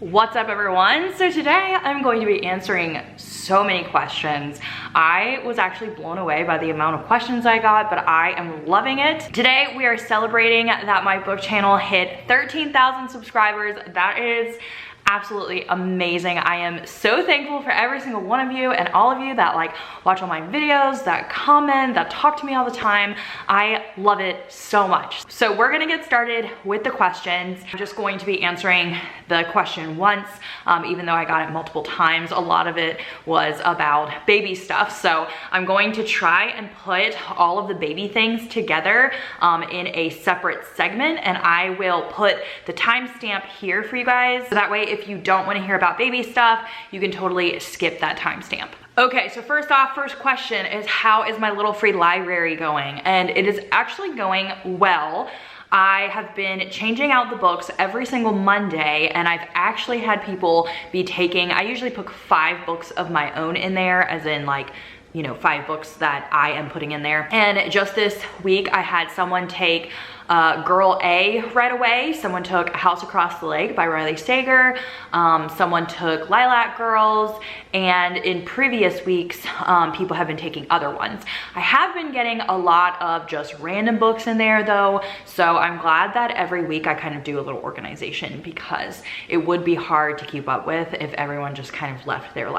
What's up everyone? So today I'm going to be answering so many questions. I was actually blown away by the amount of questions I got, but I am loving it. Today we are celebrating that my book channel hit 13,000 subscribers. That is absolutely amazing. I am so thankful for every single one of you and all of you that watch all my videos, that comment, that talk to me all the time. I love it so much. So we're gonna get started with the questions. I'm just going to be answering the question once, even though I got it multiple times. A lot of it was about baby stuff. So I'm going to try and put all of the baby things together in a separate segment, and I will put the timestamp here for you guys. So that way, if you don't want to hear about baby stuff, you can totally skip that timestamp. Okay, so first question is, how is my little free library going? And it is actually going well. I have been changing out the books every single Monday, and I've actually had people be taking, I usually put 5 books of my own in there, as in 5 books that I am putting in there. And just this week, I had someone take Girl A right away. Someone took A House Across the Lake by Riley Sager. Someone took Lilac Girls. And in previous weeks, people have been taking other ones. I have been getting a lot of just random books in there though. So I'm glad that every week I kind of do a little organization, because it would be hard to keep up with if everyone just kind of left their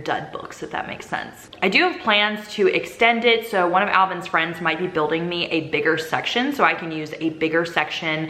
dud books, if that makes sense. I do have plans to extend it, so one of Alvin's friends might be building me a bigger section, so I can use a bigger section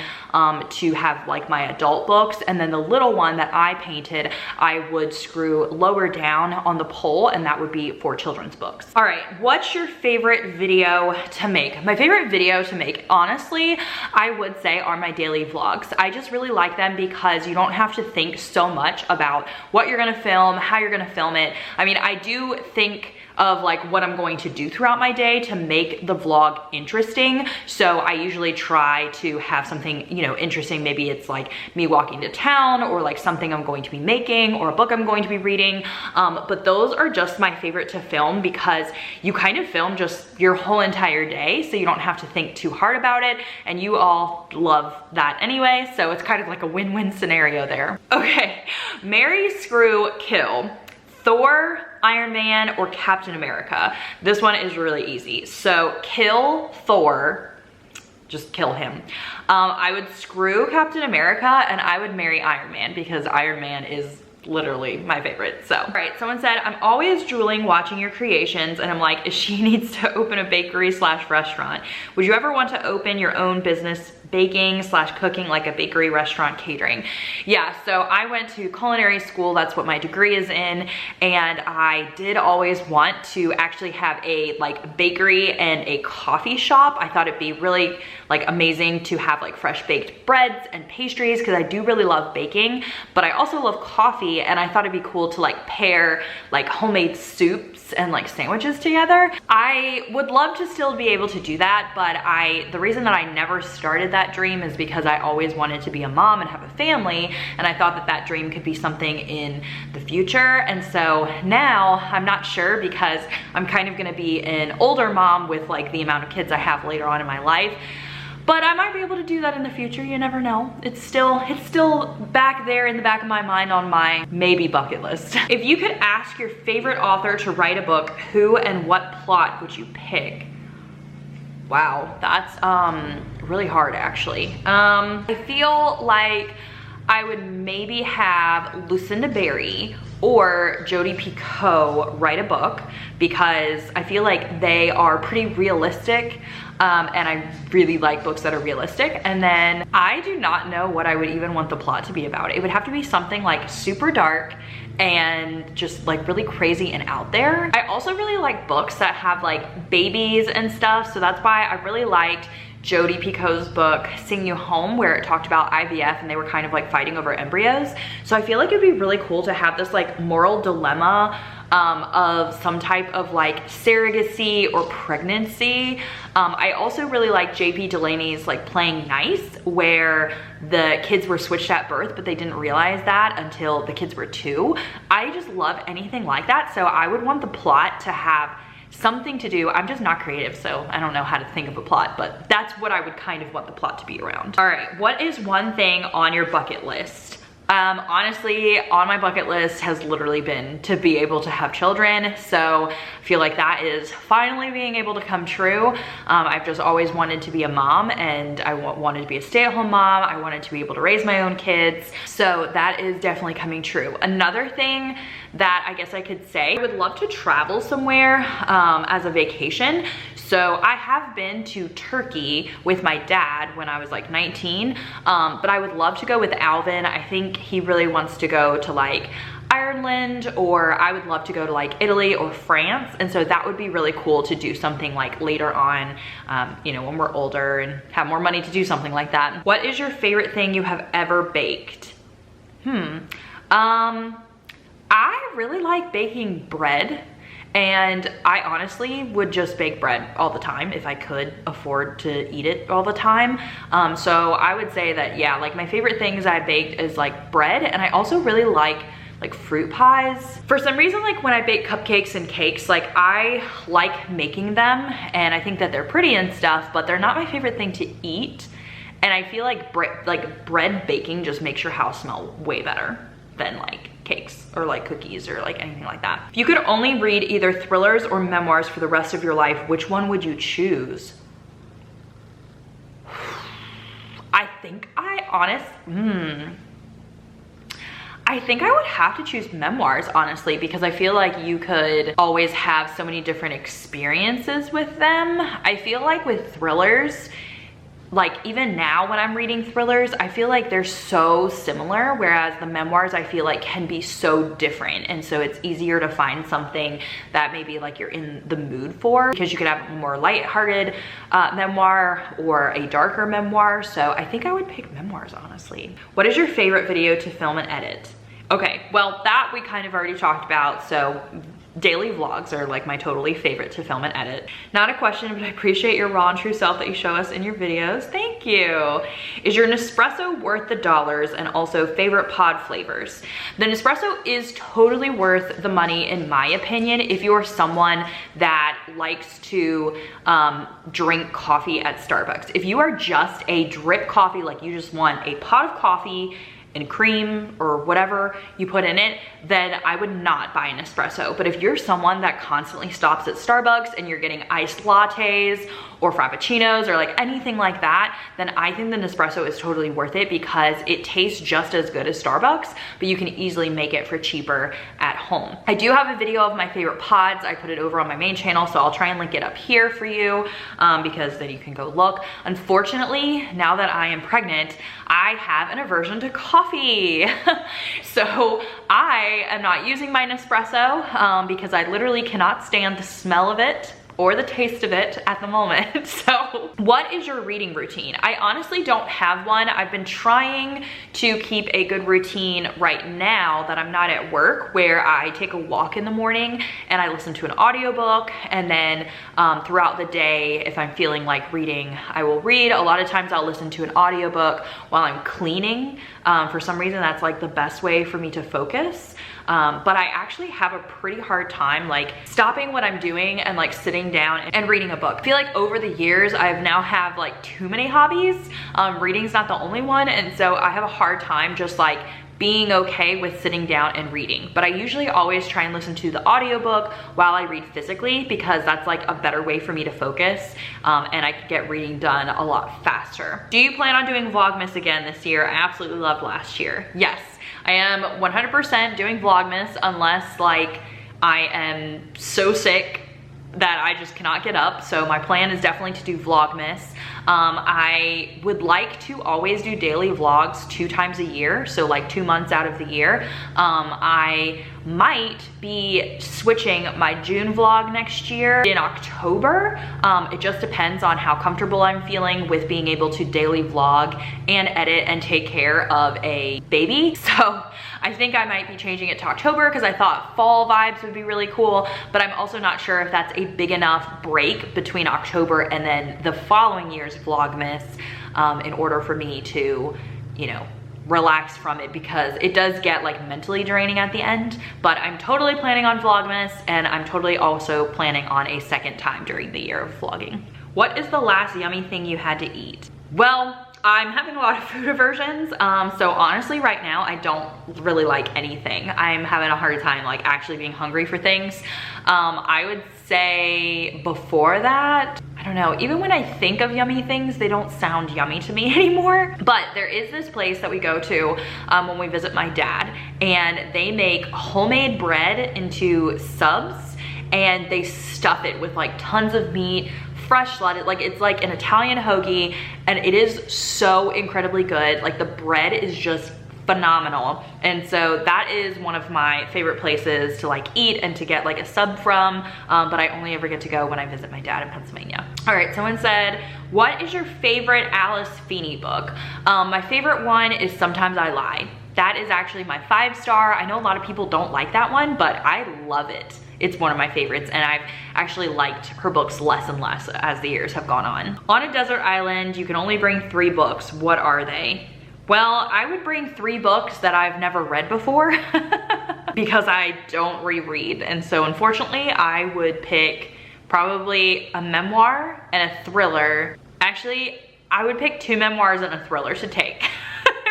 to have my adult books, and then the little one that I painted, I would screw lower down on the pole, and that would be for children's books. All right, what's your favorite video to make? My favorite video to make, honestly, I would say are my daily vlogs. I just really like them because you don't have to think so much about what you're gonna film, how you're gonna film it. I mean, I do think of what I'm going to do throughout my day to make the vlog interesting. So I usually try to have something, interesting. Maybe it's me walking to town, or something I'm going to be making, or a book I'm going to be reading. But those are just my favorite to film, because you kind of film just your whole entire day, so you don't have to think too hard about it. And you all love that anyway. So it's kind of like a win-win scenario there. Okay, marry, screw, kill. Thor, Iron Man, or Captain America. This one is really easy. So kill Thor, just kill him. I would screw Captain America, and I would marry Iron Man, because Iron Man is literally my favorite. So, all right, someone said, I'm always drooling watching your creations, and I'm like, if she needs to open a bakery / restaurant, would you ever want to open your own business baking / cooking, like a bakery, restaurant, catering? Yeah, so I went to culinary school. That's what my degree is in. And I did always want to actually have a bakery and a coffee shop. I thought it'd be really amazing to have fresh baked breads and pastries, because I do really love baking, but I also love coffee. And I thought it'd be cool to pair homemade soups and sandwiches together. I would love to still be able to do that, but the reason that I never started that dream is because I always wanted to be a mom and have a family, and I thought that dream could be something in the future. And so now I'm not sure, because I'm kind of gonna be an older mom with the amount of kids I have later on in my life. But I might be able to do that in the future, you never know. It's still back there in the back of my mind on my maybe bucket list. If you could ask your favorite author to write a book, who and what plot would you pick? Wow, that's really hard actually. I feel like I would maybe have Lucinda Berry or Jodi Picoult write a book, because I feel like they are pretty realistic, and I really like books that are realistic. And then I do not know what I would even want the plot to be about. It would have to be something super dark and just really crazy and out there. I also really like books that have babies and stuff, so that's why I really liked Jodi Picoult's book, Sing You Home, where it talked about IVF and they were kind of fighting over embryos. So I feel like it'd be really cool to have this moral dilemma of some type of surrogacy or pregnancy. I also really like J.P. Delaney's Playing Nice, where the kids were switched at birth, but they didn't realize that until the kids were 2. I just love anything like that. So I would want the plot to have something to do. I'm just not creative, so I don't know how to think of a plot, but that's what I would kind of want the plot to be around. All right, what is one thing on your bucket list? Honestly, on my bucket list has literally been to be able to have children. So I feel like that is finally being able to come true. I've just always wanted to be a mom, and I wanted to be a stay-at-home mom. I wanted to be able to raise my own kids. So that is definitely coming true. Another thing that I guess I could say, I would love to travel somewhere as a vacation. So I have been to Turkey with my dad when I was like 19, but I would love to go with Alvin. I think he really wants to go to like Ireland, or I would love to go to like Italy or France. And so that would be really cool to do something like later on, you know, when we're older and have more money to do something like that. What is your favorite thing you have ever baked? I really like baking bread. And I honestly would just bake bread all the time if I could afford to eat it all the time. So I would say that, yeah, like my favorite things I baked is like bread. And I also really like fruit pies. For some reason, like when I bake cupcakes and cakes, like I like making them and I think that they're pretty and stuff, but they're not my favorite thing to eat. And I feel like bread baking just makes your house smell way better than like cakes or like cookies or like anything like that. If you could only read either thrillers or memoirs for the rest of your life, which one would you choose? I think I think I would have to choose memoirs, honestly, because I feel like you could always have so many different experiences with them. I feel like with thrillers, like even now when I'm reading thrillers, I feel like they're so similar, whereas the memoirs I feel like can be so different. And so it's easier to find something that maybe like you're in the mood for, because you could have a more lighthearted memoir or a darker memoir. So I think I would pick memoirs, honestly. What is your favorite video to film and edit? Okay, well that we kind of already talked about. So daily vlogs are like my totally favorite to film and edit. Not a question, but I appreciate your raw and true self that you show us in your videos. Thank you. Is your Nespresso worth the dollars, and also favorite pod flavors? The Nespresso is totally worth the money in my opinion if you're someone that likes to drink coffee at Starbucks. If you are just a drip coffee, like you just want a pot of coffee and cream or whatever you put in it, then I would not buy an espresso. But if you're someone that constantly stops at Starbucks and you're getting iced lattes or frappuccinos or like anything like that, then I think the Nespresso is totally worth it because it tastes just as good as Starbucks, but you can easily make it for cheaper at home. I do have a video of my favorite pods. I put it over on my main channel, so I'll try and link it up here for you because then you can go look. Unfortunately, now that I am pregnant, I have an aversion to coffee. So I am not using my Nespresso because I literally cannot stand the smell of it or the taste of it at the moment. So what is your reading routine? I honestly don't have one. I've been trying to keep a good routine right now that I'm not at work, where I take a walk in the morning and I listen to an audiobook, and then throughout the day, if I'm feeling like reading, I will read. A lot of times I'll listen to an audiobook while I'm cleaning. For some reason, that's like the best way for me to focus. But I actually have a pretty hard time like stopping what I'm doing and like sitting down and reading a book. I feel like over the years, I've now have like too many hobbies. Reading's not the only one. And so I have a hard time just like being okay with sitting down and reading. But I usually always try and listen to the audiobook while I read physically, because that's like a better way for me to focus and I can get reading done a lot faster. Do you plan on doing Vlogmas again this year? I absolutely loved last year. Yes, I am 100% doing Vlogmas unless like I am so sick that I just cannot get up. So my plan is definitely to do Vlogmas. I would like to always do daily vlogs 2 times a year, so like 2 months out of the year. I might be switching my June vlog next year in October. It just depends on how comfortable I'm feeling with being able to daily vlog and edit and take care of a baby. So I think I might be changing it to October because I thought fall vibes would be really cool, but I'm also not sure if that's a big enough break between October and then the following year's Vlogmas in order for me to, you know, relax from it, because it does get like mentally draining at the end. But I'm totally planning on Vlogmas, and I'm totally also planning on a second time during the year of vlogging. What is the last yummy thing you had to eat? Well, I'm having a lot of food aversions. So honestly, right now, I don't really like anything. I'm having a hard time like actually being hungry for things. I would say before that, I don't know, even when I think of yummy things, they don't sound yummy to me anymore. But there is this place that we go to when we visit my dad, and they make homemade bread into subs, and they stuff it with like tons of meat, fresh lettuce, like it's like an Italian hoagie, and it is so incredibly good. Like the bread is just phenomenal. And so that is one of my favorite places to like eat and to get like a sub from, but I only ever get to go when I visit my dad in Pennsylvania. All right, someone said, what is your favorite Alice Feeney book? My favorite one is Sometimes I Lie. That is actually my 5-star. I know a lot of people don't like that one, but I love it. It's one of my favorites, and I've actually liked her books less and less as the years have gone on. On a desert island, you can only bring 3 books. What are they? Well, I would bring 3 books that I've never read before because I don't reread. And so unfortunately, I would pick probably a memoir and a thriller. Actually, I would pick 2 memoirs and a thriller to take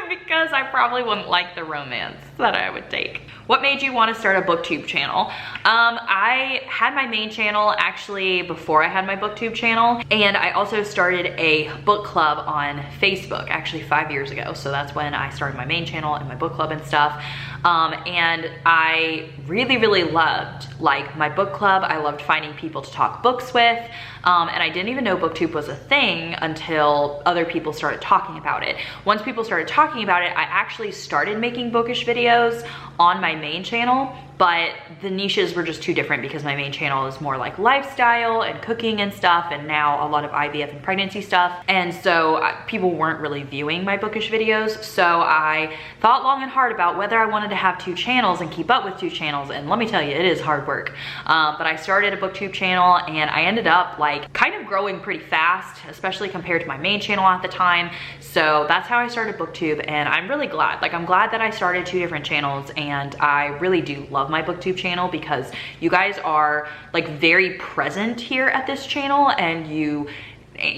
because I probably wouldn't like the romance that I would take. What made you want to start a BookTube channel? I had my main channel actually before I had my BookTube channel, and I also started a book club on Facebook actually 5 years ago. So that's when I started my main channel and my book club and stuff. And I really loved like my book club. I loved finding people to talk books with. And I didn't even know BookTube was a thing until other people started talking about it. Once people started talking about it, I actually started making bookish videos on my main channel, but the niches were just too different because my main channel is more like lifestyle and cooking and stuff, and now a lot of IVF and pregnancy stuff. And so people weren't really viewing my bookish videos. So I thought long and hard about whether I wanted to have 2 channels and keep up with 2 channels. And let me tell you, it is hard work. But I started a BookTube channel, and I ended up like kind of growing pretty fast, especially compared to my main channel at the time. So that's how I started BookTube, and I'm really glad. Like, I'm glad that I started 2 different channels, and I really do love my BookTube channel because you guys are like very present here at this channel, and you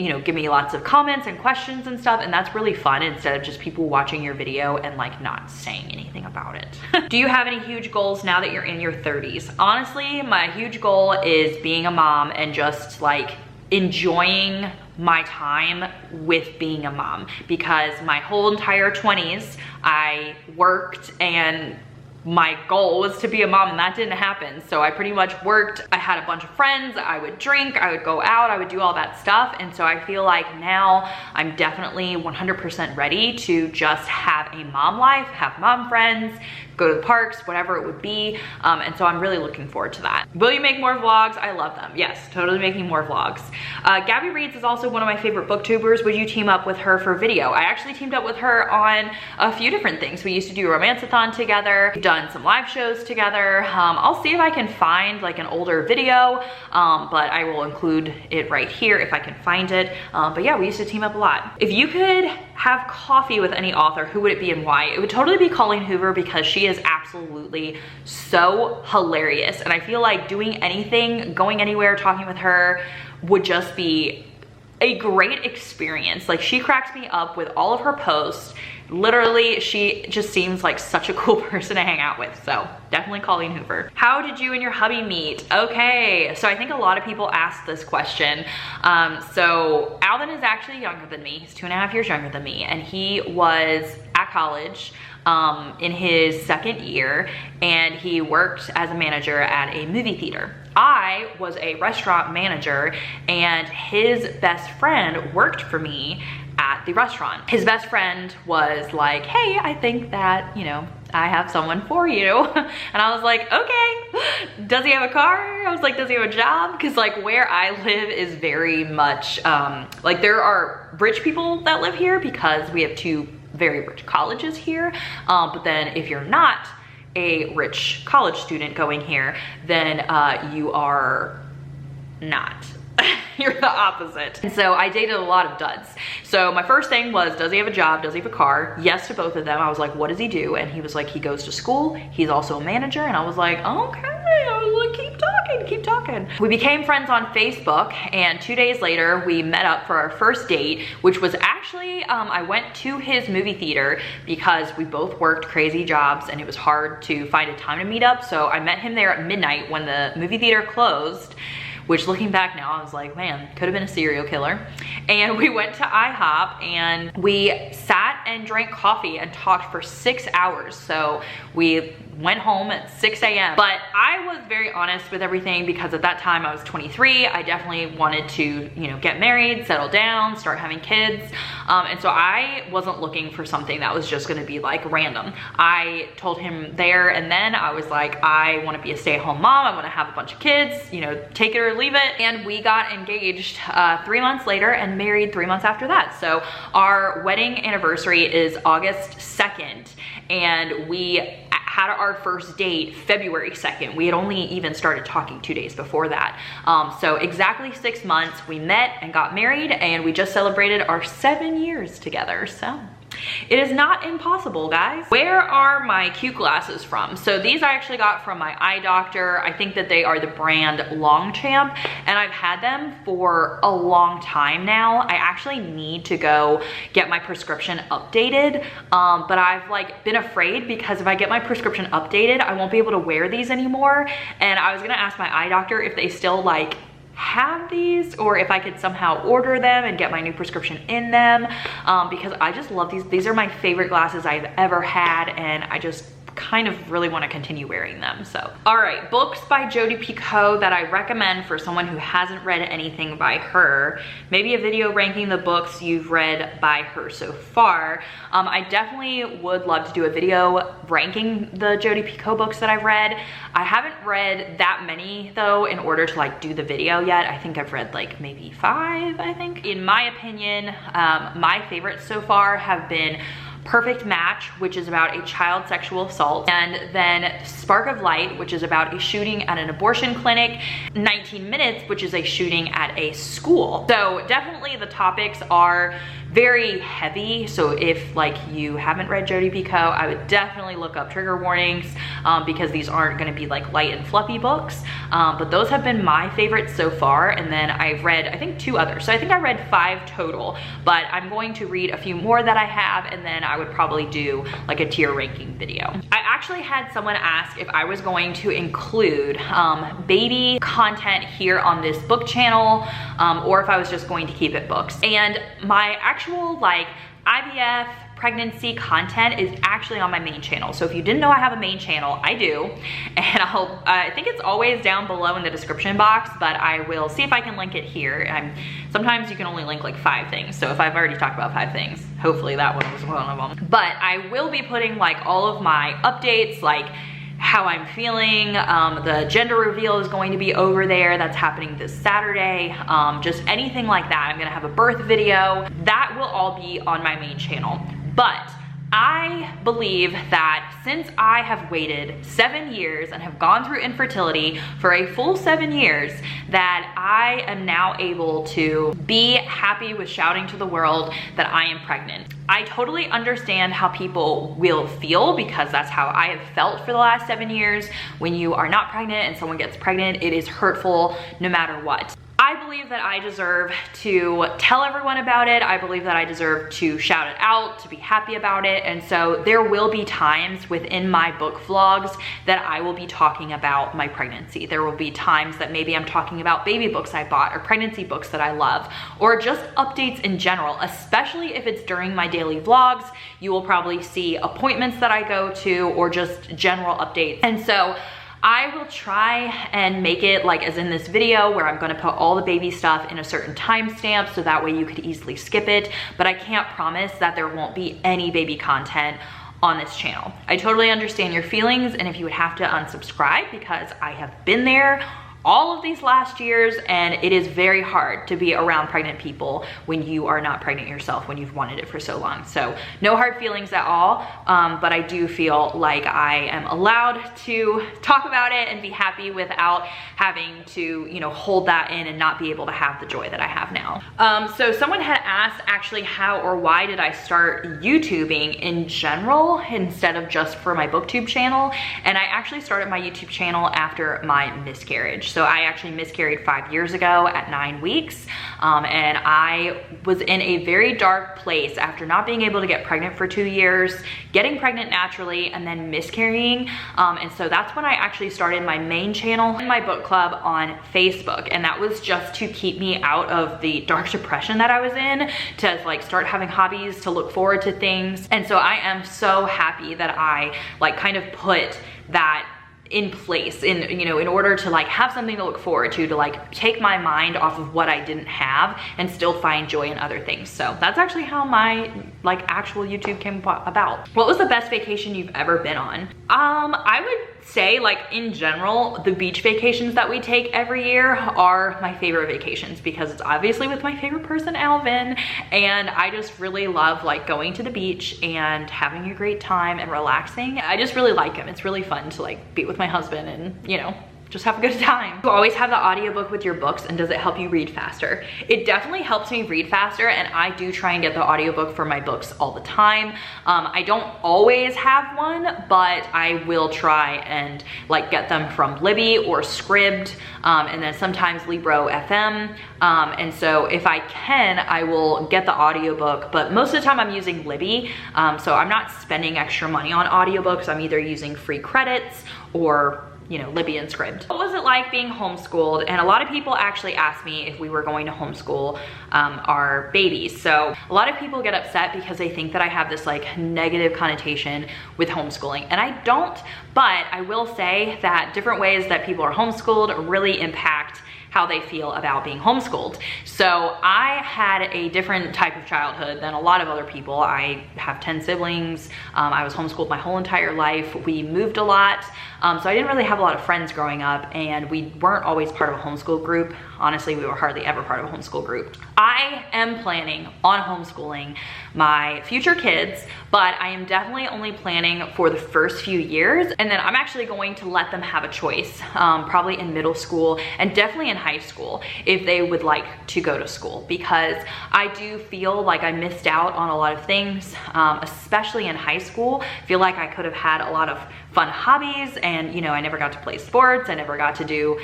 know, give me lots of comments and questions and stuff, and that's really fun instead of just people watching your video and like not saying anything about it. Do you have any huge goals now that you're in your 30s? Honestly, my huge goal is being a mom and just like enjoying my time with being a mom, because my whole entire 20s I worked, and my goal was to be a mom, and that didn't happen. So I pretty much worked. I had a bunch of friends. I would drink, I would go out, I would do all that stuff. And so I feel like now I'm definitely 100% ready to just have a mom life, have mom friends, go to the parks, whatever it would be. And so I'm really looking forward to that. Will you make more vlogs? I love them. Yes, totally making more vlogs. Gabby Reads is also one of my favorite booktubers. Would you team up with her for video? I actually teamed up with her on a few different things. We used to do a romance-a-thon together. We've done some live shows together. I'll see if I can find like an older video, but I will include it right here if I can find it. But yeah, we used to team up a lot. If you could have coffee with any author, who would it be and why? It would totally be Colleen Hoover, because she is absolutely so hilarious. And I feel like doing anything, going anywhere, talking with her would just be a great experience. Like, she cracks me up with all of her posts. Literally, she just seems like such a cool person to hang out with. So definitely Colleen Hoover. How did you and your hubby meet? Okay, so I think a lot of people ask this question. So Alvin is actually younger than me. He's 2.5 years younger than me, and he was at college in his 2nd year, and he worked as a manager at a movie theater. I was a restaurant manager, and his best friend worked for me at the restaurant. His best friend was like, hey, I think that, you know, I have someone for you. And I was like, okay. Does he have a car? I was like, does he have a job? Because like where I live is very much, like there are rich people that live here because we have 2 very rich colleges here. But then if you're not a rich college student going here, then you are not. You're the opposite. And so I dated a lot of duds. So my first thing was, does he have a job? Does he have a car? Yes to both of them. I was like, what does he do? And he was like, he goes to school. He's also a manager. And I was like, okay. I was like, keep talking. keep talking. We became friends on Facebook, and 2 days later, we met up for our first date, which was actually, I went to his movie theater because we both worked crazy jobs and it was hard to find a time to meet up. So I met him there at midnight when the movie theater closed, which looking back now, I was like, man, could have been a serial killer. And we went to IHOP and we sat and drank coffee and talked for 6 hours. So we went home at 6 a.m. But I was very honest with everything because at that time I was 23. I definitely wanted to, you know, get married, settle down, start having kids. And so I wasn't looking for something that was just gonna be like random. I told him there and then, I was like, I wanna be a stay-at-home mom. I wanna have a bunch of kids, you know, take it or leave it. And we got engaged 3 months later and married 3 months after that. So our wedding anniversary is August 2nd. And we had our first date February 2nd. We had only even started talking 2 days before that. So exactly 6 months, we met and got married, and we just celebrated our 7 years together. So it is not impossible, guys. Where are my cute glasses from? So these I actually got from my eye doctor. I think that they are the brand Longchamp, and I've had them for a long time now. I actually need to go get my prescription updated, but I've like been afraid because if I get my prescription updated, I won't be able to wear these anymore. And I was gonna ask my eye doctor if they still like have these or if I could somehow order them and get my new prescription in them, because I just love these. These are my favorite glasses I've ever had, and I just kind of really want to continue wearing them. So, all right, books by Jodi Picoult that I recommend for someone who hasn't read anything by her. Maybe a video ranking the books you've read by her so far. I definitely would love to do a video ranking the Jodi Picoult books that I've read. I haven't read that many though in order to like do the video yet. I think I've read like maybe 5, I think. In my opinion, my favorites so far have been Perfect Match, which is about a child sexual assault, and then Spark of Light, which is about a shooting at an abortion clinic, 19 Minutes, which is a shooting at a school. So definitely the topics are very heavy. So if like you haven't read Jodi Picoult, I would definitely look up trigger warnings, because these aren't gonna be like light and fluffy books. But those have been my favorites so far. And then I've read, I think 2 others. So I think I read 5 total, but I'm going to read a few more that I have, and then I would probably do like a tier ranking video. I actually had someone ask if I was going to include baby content here on this book channel, or if I was just going to keep it books. And my actual like IVF pregnancy content is actually on my main channel. So if you didn't know I have a main channel, I do. And I think it's always down below in the description box, but I will see if I can link it here. Sometimes you can only link like 5 things. So if I've already talked about 5 things, hopefully that one was one of them. But I will be putting like all of my updates, like how I'm feeling. The gender reveal is going to be over there. That's happening this Saturday. Just anything like that. I'm gonna have a birth video. That will all be on my main channel. But I believe that since I have waited 7 years and have gone through infertility for a full 7 years, that I am now able to be happy with shouting to the world that I am pregnant. I totally understand how people will feel, because that's how I have felt for the last 7 years. When you are not pregnant and someone gets pregnant, it is hurtful no matter what. I believe that I deserve to tell everyone about it. I believe that I deserve to shout it out, to be happy about it. And so there will be times within my book vlogs that I will be talking about my pregnancy. There will be times that maybe I'm talking about baby books I bought or pregnancy books that I love, or just updates in general, especially if it's during my daily vlogs. You will probably see appointments that I go to or just general updates. And so I will try and make it like as in this video, where I'm gonna put all the baby stuff in a certain timestamp so that way you could easily skip it, but I can't promise that there won't be any baby content on this channel. I totally understand your feelings, and if you would have to unsubscribe, because I have been there all of these last years, and it is very hard to be around pregnant people when you are not pregnant yourself, when you've wanted it for so long. So no hard feelings at all, but I do feel like I am allowed to talk about it and be happy without having to, you know, hold that in and not be able to have the joy that I have now. So someone had asked actually how or why did I start YouTubing in general instead of just for my BookTube channel, and I actually started my YouTube channel after my miscarriage. So I actually miscarried 5 years ago at 9 weeks. And I was in a very dark place after not being able to get pregnant for 2 years, getting pregnant naturally, and then miscarrying. And so that's when I actually started my main channel and my book club on Facebook. And that was just to keep me out of the dark depression that I was in, to like start having hobbies, to look forward to things. And so I am so happy that I like kind of put that in place in, you know, in order to like have something to look forward to like take my mind off of what I didn't have and still find joy in other things. So that's actually how my like actual YouTube came about. What was the best vacation you've ever been on? I would say like in general, the beach vacations that we take every year are my favorite vacations because it's obviously with my favorite person, Alvin, and I just really love like going to the beach and having a great time and relaxing. I just really like him. It's really fun to like be with my husband and, you know, just have a good time. You always have the audiobook with your books, and does it help you read faster? It definitely helps me read faster, and I do try and get the audiobook for my books all the time. I don't always have one, but I will try and like get them from Libby or Scribd, and then sometimes Libro FM. And so if I can, I will get the audiobook, but most of the time I'm using Libby, so I'm not spending extra money on audiobooks. I'm either using free credits or, you know, Libby and Scribd. What was it like being homeschooled? And a lot of people actually asked me if we were going to homeschool our babies. So a lot of people get upset because they think that I have this like negative connotation with homeschooling, and I don't, but I will say that different ways that people are homeschooled really impact how they feel about being homeschooled. So I had a different type of childhood than a lot of other people. I have 10 siblings. I was homeschooled my whole entire life. We moved a lot. So I didn't really have a lot of friends growing up, and we weren't always part of a homeschool group. Honestly, we were hardly ever part of a homeschool group. I am planning on homeschooling my future kids, but I am definitely only planning for the first few years. And then I'm actually going to let them have a choice, probably in middle school and definitely in high school if they would like to go to school, because I do feel like I missed out on a lot of things, especially in high school. I feel like I could have had a lot of fun hobbies, and you know, I never got to play sports. I never got to do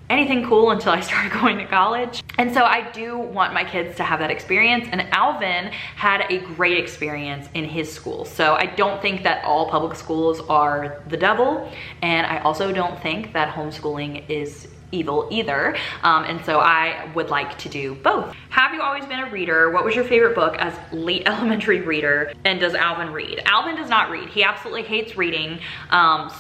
anything cool until I started going to college. And so I do want my kids to have that experience, and Alvin had a great experience in his school. So I don't think that all public schools are the devil, and I also don't think that homeschooling is evil either. And so I would like to do both. Have you always been a reader? What was your favorite book as late elementary reader? And does Alvin read? Alvin does not read. He absolutely hates reading.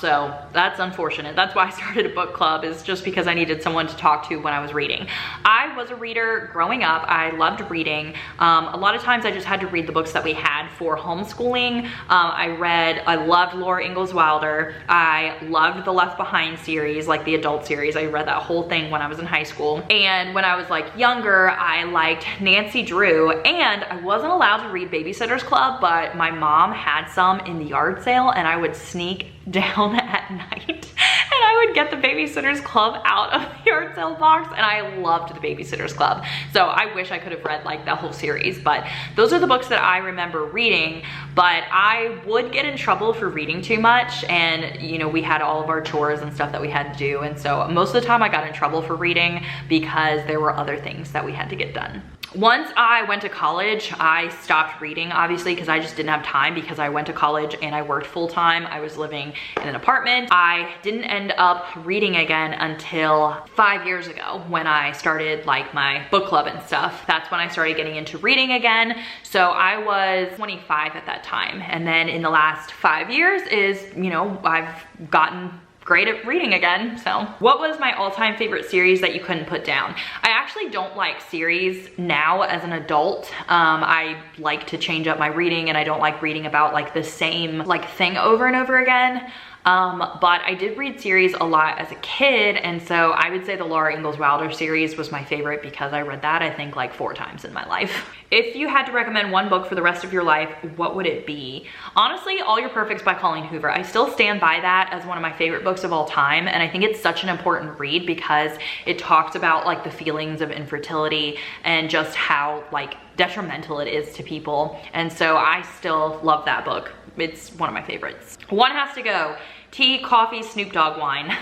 So that's unfortunate. That's why I started a book club, is just because I needed someone to talk to when I was reading. I was a reader growing up. I loved reading. A lot of times I just had to read the books that we had for homeschooling. I loved Laura Ingalls Wilder. I loved the Left Behind series, like the adult series. I read that whole thing when I was in high school. And when I was like younger, I liked Nancy Drew, and I wasn't allowed to read Babysitter's Club, but my mom had some in the yard sale, and I would sneak down at night and I would get the Babysitter's Club out of the yard sale box, and I loved the Babysitter's Club. So I wish I could have read like the whole series, but those are the books that I remember reading. But I would get in trouble for reading too much, and you know, we had all of our chores and stuff that we had to do, and so most of the time I got in trouble for reading because there were other things that we had to get done. Once I went to college, I stopped reading, obviously, because I just didn't have time, because I went to college and I worked full-time. I was living in an apartment. I didn't end up reading again until 5 years ago when I started like my book club and stuff. That's when I started getting into reading again. So I was 25 at that time. And then in the last 5 years is, you know, I've gotten great at reading again. So what was my all-time favorite series that you couldn't put down? I actually don't like series now as an adult. I like to change up my reading, and I don't like reading about like the same like thing over and over again. But I did read series a lot as a kid, and so I would say the Laura Ingalls Wilder series was my favorite because I read that I think like 4 times in my life. If you had to recommend one book for the rest of your life, what would it be? Honestly, All Your Perfects by Colleen Hoover. I still stand by that as one of my favorite books of all time, and I think it's such an important read because it talks about like the feelings of infertility and just how like detrimental it is to people. And so I still love that book. It's one of my favorites. One has to go. Tea, coffee, Snoop Dogg wine.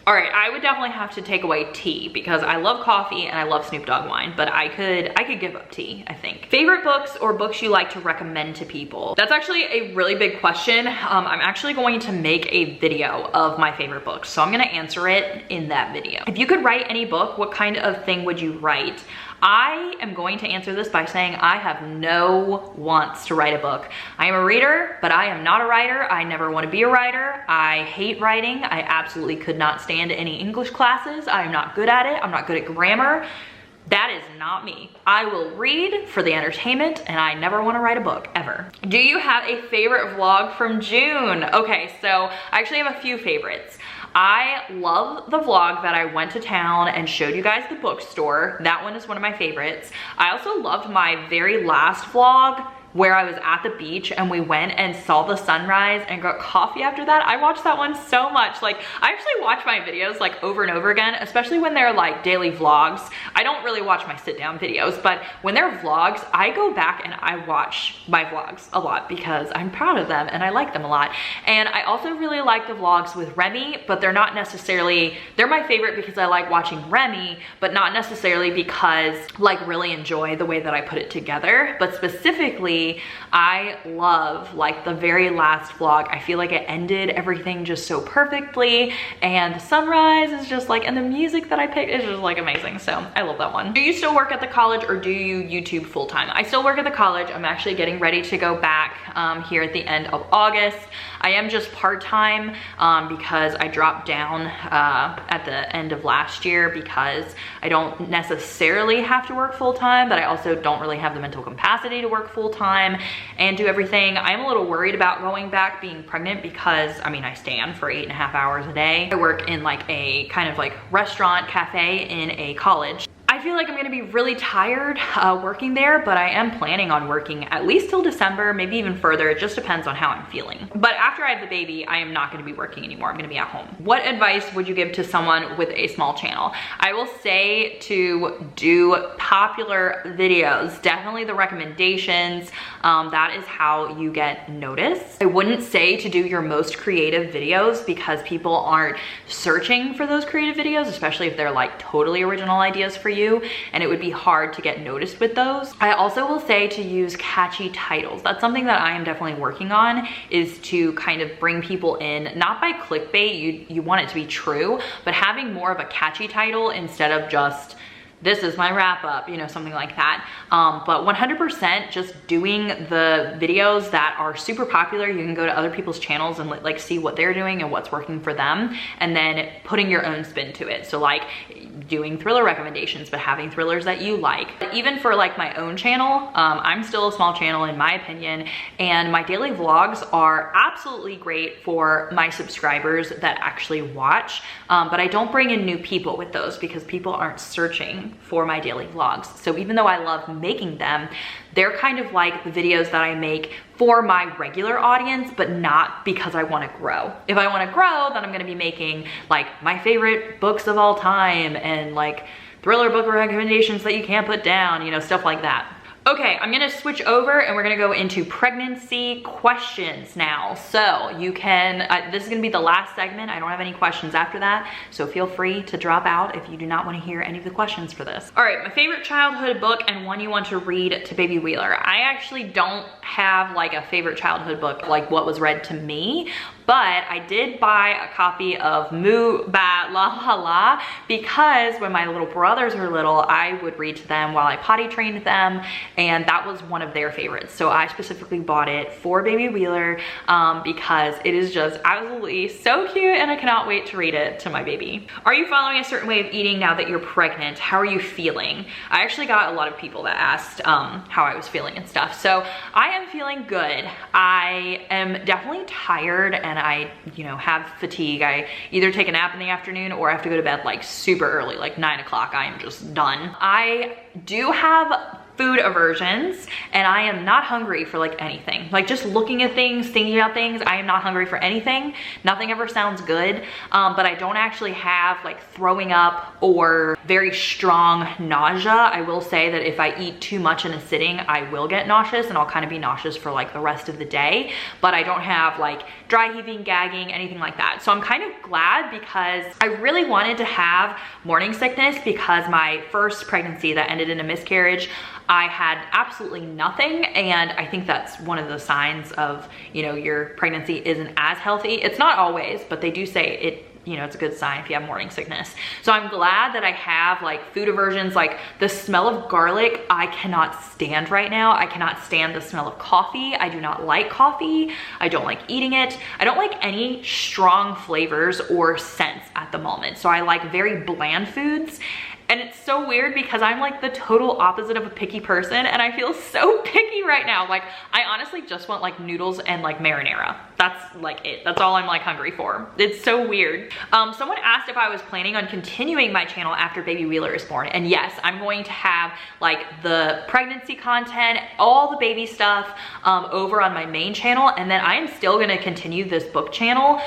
All right, I would definitely have to take away tea because I love coffee and I love Snoop Dogg wine, but I could give up tea, I think. Favorite books or books you like to recommend to people? That's actually a really big question. I'm actually going to make a video of my favorite books, so I'm gonna answer it in that video. If you could write any book, what kind of thing would you write? I am going to answer this by saying I have no wants to write a book. I am a reader, but I am not a writer. I never want to be a writer. I hate writing. I absolutely could not stand any English classes. I am not good at it. I'm not good at grammar. That is not me. I will read for the entertainment and I never want to write a book, ever. Do you have a favorite vlog from June? Okay, so I actually have a few favorites. I love the vlog that I went to town and showed you guys the bookstore. That one is one of my favorites. I also loved my very last vlog where I was at the beach and we went and saw the sunrise and got coffee after that. I watched that one so much. Like, I actually watch my videos like over and over again, especially when they're like daily vlogs. I don't really watch my sit down videos, but when they're vlogs, I go back and I watch my vlogs a lot because I'm proud of them and I like them a lot. And I also really like the vlogs with Remy, but they're not necessarily, they're my favorite because I like watching Remy, but not necessarily because like really enjoy the way that I put it together. But specifically, I love like the very last vlog. I feel like it ended everything just so perfectly, and the sunrise is just like, and the music that I picked is just like amazing. So I love that one. Do you still work at the college or do you YouTube full time? I still work at the college. I'm actually getting ready to go back here at the end of August. I am just part-time because I dropped down at the end of last year because I don't necessarily have to work full-time, but I also don't really have the mental capacity to work full-time and do everything. I'm a little worried about going back being pregnant because, I mean, I stand for 8.5 hours a day. I work in like a kind of like restaurant cafe in a college. I feel like I'm gonna be really tired working there, but I am planning on working at least till December, maybe even further. It just depends on how I'm feeling. But after I have the baby, I am not gonna be working anymore. I'm gonna be at home. What advice would you give to someone with a small channel? I will say to do popular videos. Definitely the recommendations. That is how you get noticed. I wouldn't say to do your most creative videos because people aren't searching for those creative videos, especially if they're like totally original ideas for you, and it would be hard to get noticed with those. I also will say to use catchy titles. That's something that I am definitely working on, is to kind of bring people in, not by clickbait, you want it to be true, but having more of a catchy title instead of just, this is my wrap up, you know, something like that. But 100% just doing the videos that are super popular. You can go to other people's channels and like see what they're doing and what's working for them, and then putting your own spin to it. So like doing thriller recommendations, but having thrillers that you like. Even for like my own channel, I'm still a small channel in my opinion, and my daily vlogs are absolutely great for my subscribers that actually watch, but I don't bring in new people with those because people aren't searching for my daily vlogs. So even though I love making them, they're kind of like the videos that I make for my regular audience, but not because I want to grow. If I want to grow, then I'm going to be making like my favorite books of all time and like thriller book recommendations that you can't put down, you know, stuff like that. Okay, I'm gonna switch over and we're gonna go into pregnancy questions now. So you can, this is gonna be the last segment. I don't have any questions after that, so feel free to drop out if you do not wanna hear any of the questions for this. All right, my favorite childhood book and one you want to read to baby Wheeler. I actually don't have like a favorite childhood book, like what was read to me, but I did buy a copy of Moo Ba La La La because when my little brothers were little, I would read to them while I potty trained them, and that was one of their favorites. So I specifically bought it for baby Wheeler because it is just absolutely so cute and I cannot wait to read it to my baby. Are you following a certain way of eating now that you're pregnant? How are you feeling? I actually got a lot of people that asked how I was feeling and stuff. So I am feeling good. I am definitely tired and I, you know, have fatigue. I either take a nap in the afternoon or I have to go to bed like super early, like 9 o'clock. I am just done. I do have food aversions, and I am not hungry for like anything. Like just looking at things, thinking about things, I am not hungry for anything. Nothing ever sounds good, but I don't actually have like throwing up or very strong nausea. I will say that if I eat too much in a sitting, I will get nauseous, and I'll kind of be nauseous for like the rest of the day, but I don't have like dry heaving, gagging, anything like that. So I'm kind of glad, because I really wanted to have morning sickness, because my first pregnancy that ended in a miscarriage, I had absolutely nothing, and I think that's one of the signs of, you know, your pregnancy isn't as healthy. It's not always, but they do say it, you know, it's a good sign if you have morning sickness. So I'm glad that I have like food aversions, like the smell of garlic, I cannot stand right now. I cannot stand the smell of coffee. I do not like coffee. I don't like eating it. I don't like any strong flavors or scents at the moment. So I like very bland foods. And it's so weird because I'm like the total opposite of a picky person, and I feel so picky right now. Like I honestly just want like noodles and like marinara. That's like it. That's all I'm like hungry for. It's so weird. Someone asked if I was planning on continuing my channel after baby Wheeler is born. And yes, I'm going to have like the pregnancy content, all the baby stuff over on my main channel. And then I am still gonna continue this book channel.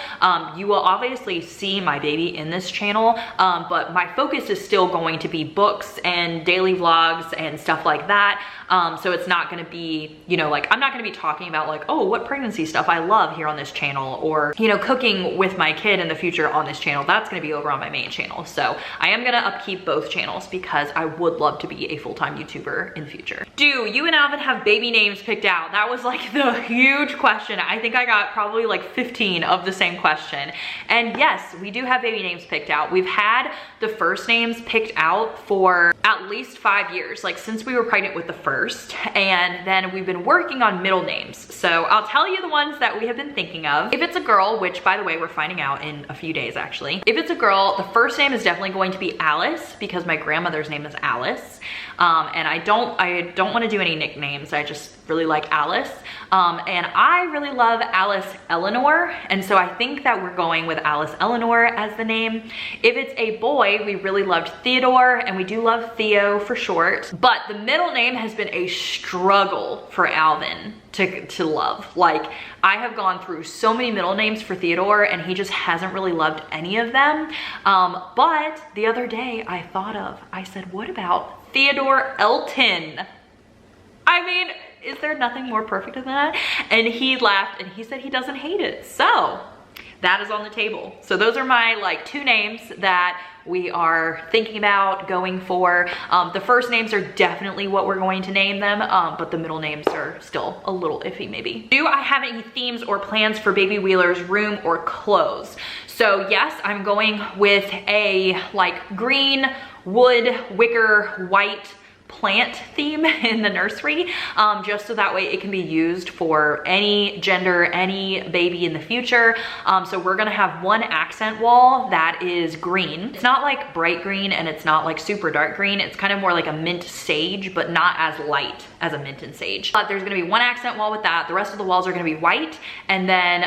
You will obviously see my baby in this channel, but my focus is still going to be books and daily vlogs and stuff like that. So it's not gonna be, you know, like I'm not gonna be talking about like, oh, what pregnancy stuff I love here on this channel, or, you know, cooking with my kid in the future on this channel. That's gonna be over on my main channel. So I am gonna upkeep both channels because I would love to be a full-time YouTuber in the future. Do you and Alvin have baby names picked out? That was like the huge question. I think I got probably like 15 of the same question. And yes, we do have baby names picked out. We've had the first names picked out for at least 5 years, like since we were pregnant with the first, and then we've been working on middle names. So I'll tell you the ones that we have been thinking of. If it's a girl, which by the way, we're finding out in a few days actually. If it's a girl, the first name is definitely going to be Alice, because my grandmother's name is Alice. And I don't want to do any nicknames. I just really like Alice. And I really love Alice Eleanor. And so I think that we're going with Alice Eleanor as the name. If it's a boy, we really loved Theodore, and we do love Theo for short. But the middle name has been a struggle for Alvin to love. Like I have gone through so many middle names for Theodore, and he just hasn't really loved any of them. But the other day I said, what about Theodore Elton? I mean, is there nothing more perfect than that? And he laughed and he said he doesn't hate it. So that is on the table. So those are my like 2 names that we are thinking about going for. The first names are definitely what we're going to name them, but the middle names are still a little iffy maybe. Do I have any themes or plans for baby Wheeler's room or clothes? So yes, I'm going with a like green, wood, wicker, white plant theme in the nursery, just so that way it can be used for any gender, any baby in the future. So we're gonna have one accent wall that is green. It's not like bright green and it's not like super dark green. It's kind of more like a mint sage, but not as light as a mint and sage. But there's gonna be one accent wall with that. The rest of the walls are gonna be white. And then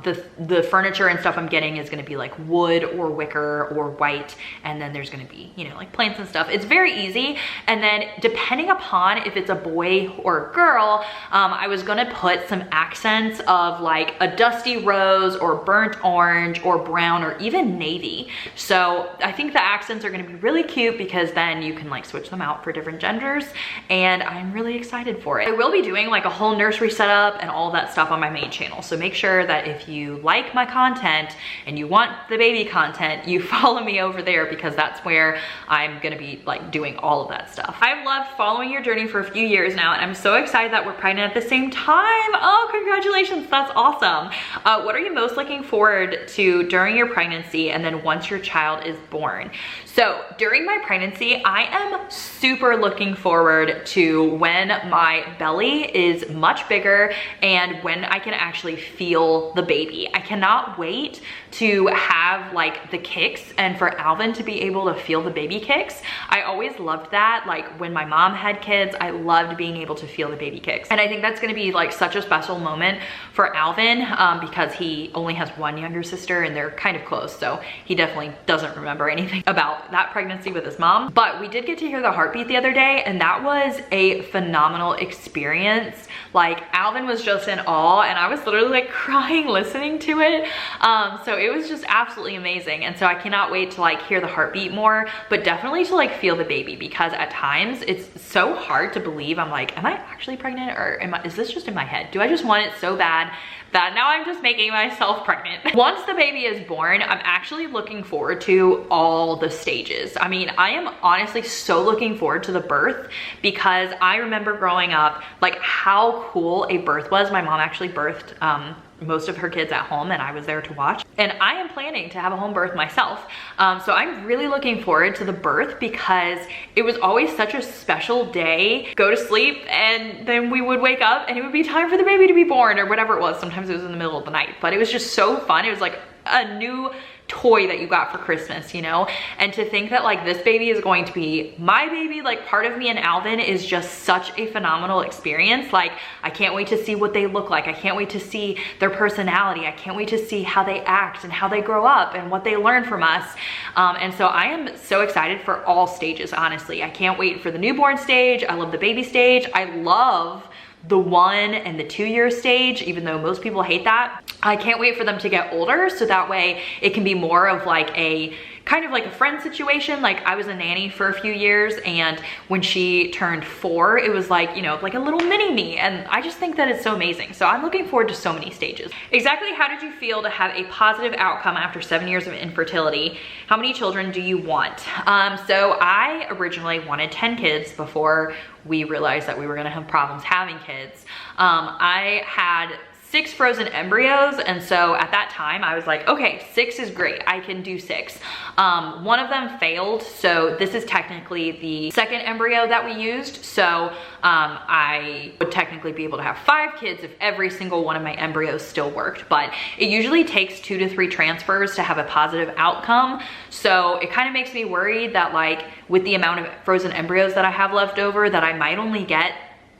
the furniture and stuff I'm getting is gonna be like wood or wicker or white. And then there's gonna be, you know, like plants and stuff. It's very easy. And then depending upon if it's a boy or a girl, I was gonna put some accents of like a dusty rose or burnt orange or brown or even navy. So I think the accents are gonna be really cute because then you can like switch them out for different genders, and I'm really excited for it. I will be doing like a whole nursery setup and all that stuff on my main channel. So make sure that if you like my content and you want the baby content, you follow me over there, because that's where I'm gonna be like doing all of that stuff. I've loved following your journey for a few years now, and I'm so excited that we're pregnant at the same time. Oh, congratulations, that's awesome. What are you most looking forward to during your pregnancy and then once your child is born? So during my pregnancy, I am super looking forward to when when my belly is much bigger and when I can actually feel the baby. I cannot wait to have like the kicks and for Alvin to be able to feel the baby kicks. I always loved that. Like when my mom had kids, I loved being able to feel the baby kicks. And I think that's gonna be like such a special moment for Alvin because he only has one younger sister and they're kind of close. So he definitely doesn't remember anything about that pregnancy with his mom. But we did get to hear the heartbeat the other day and that was a phenomenal experience. Like Alvin was just in awe and I was literally like crying listening to it. So it was just absolutely amazing. And so I cannot wait to like hear the heartbeat more, but definitely to like feel the baby because at times it's so hard to believe. I'm like, am I actually pregnant or is this just in my head? Do I just want it so bad that now I'm just making myself pregnant? Once the baby is born, I'm actually looking forward to all the stages. I mean, I am honestly so looking forward to the birth because I remember growing up, like how cool a birth was. My mom actually birthed most of her kids at home and I was there to watch. And I am planning to have a home birth myself. So I'm really looking forward to the birth because it was always such a special day. Go to sleep and then we would wake up and it would be time for the baby to be born or whatever it was. Sometimes it was in the middle of the night, but it was just so fun. It was like a new toy that you got for Christmas, you know? And to think that like this baby is going to be my baby, like part of me and Alvin is just such a phenomenal experience. Like I can't wait to see what they look like. I can't wait to see their personality. I can't wait to see how they act and how they grow up and what they learn from us. And so I am so excited for all stages, honestly. I can't wait for the newborn stage. I love the baby stage. I love the 1 and the 2 year stage, even though most people hate that. I can't wait for them to get older so that way it can be more of like a kind of like a friend situation. Like I was a nanny for a few years and when she turned 4, it was like, you know, like a little mini me. And I just think that it's so amazing. So I'm looking forward to so many stages. Exactly how did you feel to have a positive outcome after 7 years of infertility? How many children do you want? So I originally wanted 10 kids before we realized that we were gonna have problems having kids. I had 6 frozen embryos, and so at that time I was like, okay, 6 is great, I can do 6. One of them failed, so this is technically the second embryo that we used, so I would technically be able to have 5 kids if every single one of my embryos still worked, but it usually takes 2 to 3 transfers to have a positive outcome, so it kind of makes me worried that like with the amount of frozen embryos that I have left over that I might only get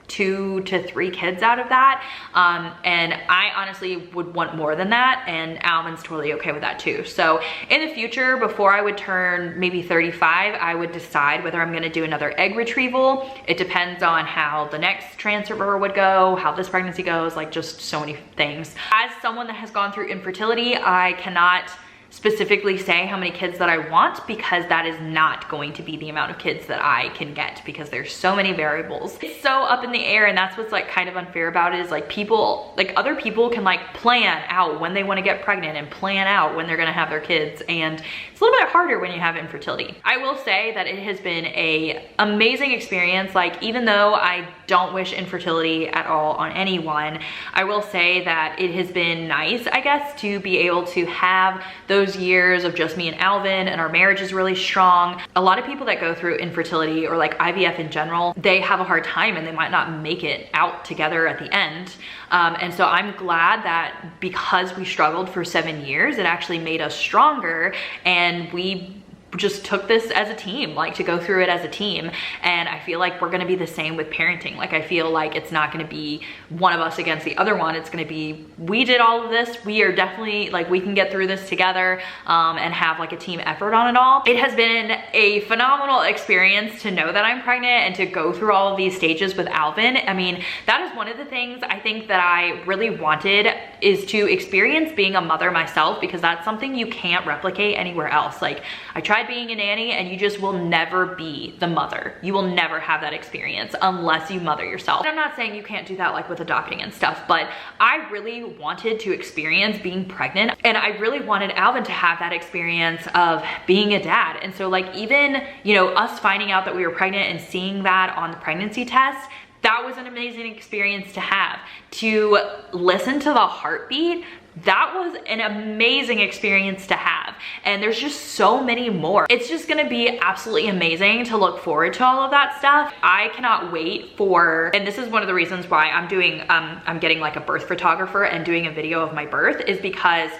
2 to 3 kids out of that. And I honestly would want more than that, and Alvin's totally okay with that too. So in the future, before I would turn maybe 35, I would decide whether I'm gonna do another egg retrieval. It depends on how the next transfer would go, how this pregnancy goes, like just so many things. As someone that has gone through infertility, I cannot specifically say how many kids that I want because that is not going to be the amount of kids that I can get because there's so many variables. It's so up in the air, and that's what's like kind of unfair about it is like people, like other people can like plan out when they want to get pregnant and plan out when they're gonna have their kids, and it's a little bit harder when you have infertility. I will say that it has been a amazing experience. Like even though I don't wish infertility at all on anyone, I will say that it has been nice, I guess, to be able to have those years of just me and Alvin, and our marriage is really strong. A lot of people that go through infertility or like IVF in general, they have a hard time and they might not make it out together at the end. And so I'm glad that because we struggled for 7 years, it actually made us stronger, and we just took this as a team, like to go through it as a team. And I feel like we're gonna be the same with parenting. Like I feel like it's not gonna be one of us against the other one. It's gonna be, we did all of this. We are definitely like, we can get through this together and have like a team effort on it all. It has been a phenomenal experience to know that I'm pregnant and to go through all of these stages with Alvin. I mean, that is one of the things I think that I really wanted is to experience being a mother myself, because that's something you can't replicate anywhere else. Like I tried being a nanny and you just will never be the mother. You will never have that experience unless you mother yourself. And I'm not saying you can't do that like with adopting and stuff, but I really wanted to experience being pregnant, and I really wanted Alvin to have that experience of being a dad. And so like even, you know, us finding out that we were pregnant and seeing that on the pregnancy test, that was an amazing experience to have. To listen to the heartbeat, that was an amazing experience to have. and there's just so many more. It's just gonna be absolutely amazing to look forward to all of that stuff. I cannot wait for, and this is one of the reasons why I'm doing, I'm getting like a birth photographer and doing a video of my birth, is because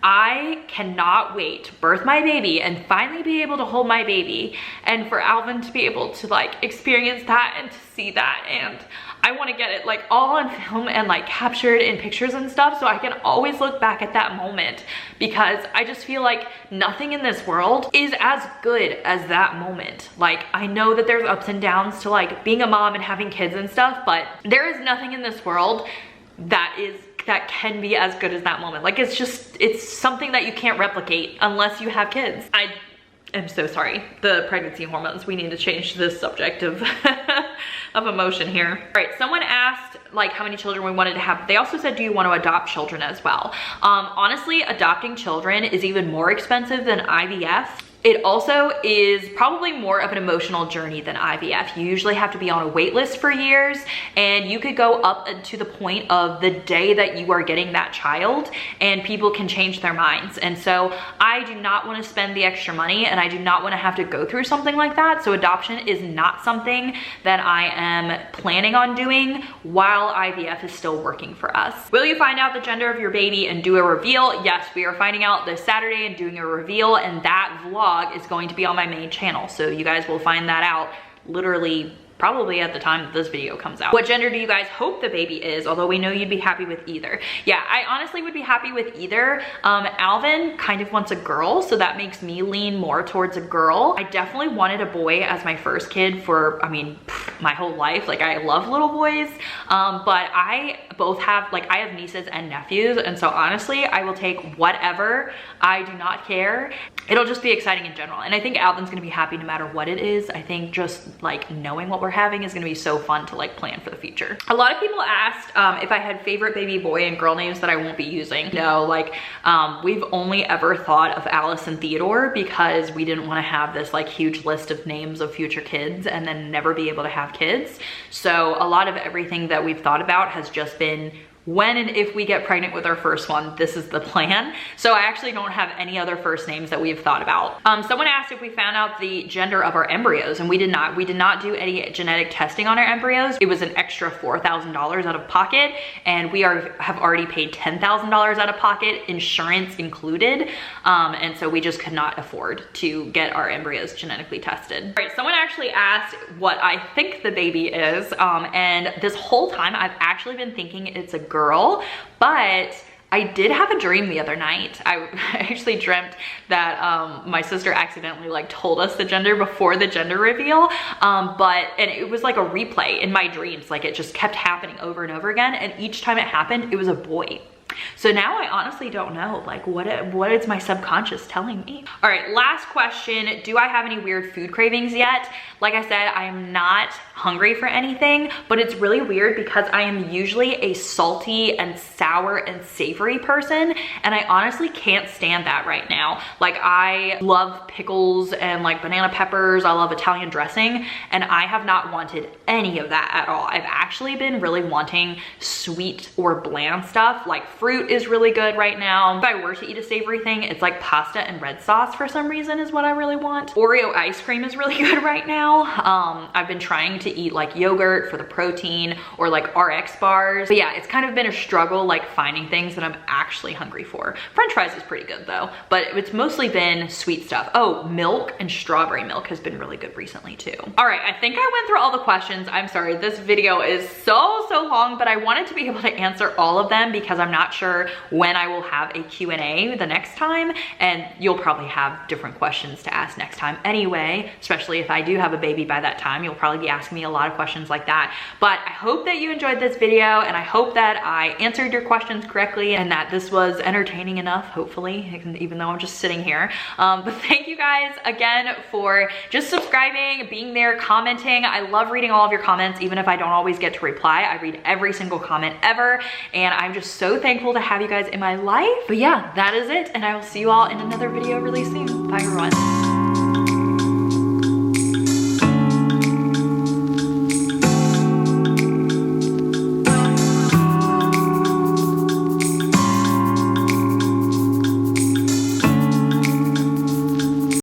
I cannot wait to birth my baby and finally be able to hold my baby, and for Alvin to be able to like experience that and to see that. And I want to get it like all on film and like captured in pictures and stuff, so I can always look back at that moment, because I just feel like nothing in this world is as good as that moment. Like, I know that there's ups and downs to like being a mom and having kids and stuff, but there is nothing in this world that can be as good as that moment. Like, it's something that you can't replicate unless you have kids. I am so sorry. The pregnancy hormones, we need to change this subject of of emotion here. All right, someone asked like how many children we wanted to have. They also said, do you want to adopt children as well? Honestly, adopting children is even more expensive than IVF. It also is probably more of an emotional journey than IVF. You usually have to be on a wait list for years, and you could go up to the point of the day that you are getting that child, and people can change their minds. And so I do not want to spend the extra money, and I do not want to have to go through something like that. So adoption is not something that I am planning on doing while IVF is still working for us. Will you find out the gender of your baby and do a reveal? Yes, we are finding out this Saturday and doing a reveal, and that vlog is going to be on my main channel, so you guys will find that out literally probably at the time that this video comes out. What gender do you guys hope the baby is? Although we know you'd be happy with either. Yeah, I honestly would be happy with either. Alvin kind of wants a girl, so that makes me lean more towards a girl. I definitely wanted a boy as my first kid for, I mean, my whole life. Like, I love little boys, but I have nieces and nephews, and so honestly, I will take whatever. I do not care. It'll just be exciting in general, and I think Alvin's gonna be happy no matter what it is. I think just like knowing what we're having is gonna be so fun to like plan for the future. A lot of people asked if I had favorite baby boy and girl names that I won't be using. No, like we've only ever thought of Alice and Theodore because we didn't want to have this like huge list of names of future kids and then never be able to have kids. So a lot of everything that we've thought about has just been when and if we get pregnant with our first one, this is the plan. So I actually don't have any other first names that we've thought about. Someone asked if we found out the gender of our embryos, and we did not. We did not do any genetic testing on our embryos. It was an extra $4,000 out of pocket, and we have already paid $10,000 out of pocket, insurance included. And so we just could not afford to get our embryos genetically tested. All right, someone actually asked what I think the baby is, and this whole time I've actually been thinking it's a girl, but I did have a dream the other night. I actually dreamt that my sister accidentally like told us the gender before the gender reveal, and it was like a replay in my dreams. Like, it just kept happening over and over again, and each time it happened, it was a boy. So now I honestly don't know, like, what is my subconscious telling me? All right, last question. Do I have any weird food cravings yet? Like I said, I am not hungry for anything, but it's really weird because I am usually a salty and sour and savory person, and I honestly can't stand that right now. Like, I love pickles and like banana peppers. I love Italian dressing, and I have not wanted any of that at all. I've actually been really wanting sweet or bland stuff. Like, fruit is really good right now. If I were to eat a savory thing, it's like pasta and red sauce for some reason is what I really want. Oreo ice cream is really good right now. I've been trying to eat like yogurt for the protein or like RX bars. But yeah, it's kind of been a struggle like finding things that I'm actually hungry for. French fries is pretty good though, but it's mostly been sweet stuff. Oh, milk and strawberry milk has been really good recently too. All right, I think I went through all the questions. I'm sorry, this video is so long, but I wanted to be able to answer all of them because I'm not sure when I will have a Q&A the next time, and you'll probably have different questions to ask next time anyway, especially if I do have a baby by that time. You'll probably be asking me a lot of questions like that. But I hope that you enjoyed this video, and I hope that I answered your questions correctly and that this was entertaining enough, hopefully, even though I'm just sitting here. But thank you guys again for just subscribing, being there, commenting. I love reading all of your comments, even if I don't always get to reply. I read every single comment ever, and I'm just so thankful to have you guys in my life. But yeah, that is it, and I will see you all in another video really soon. Bye everyone.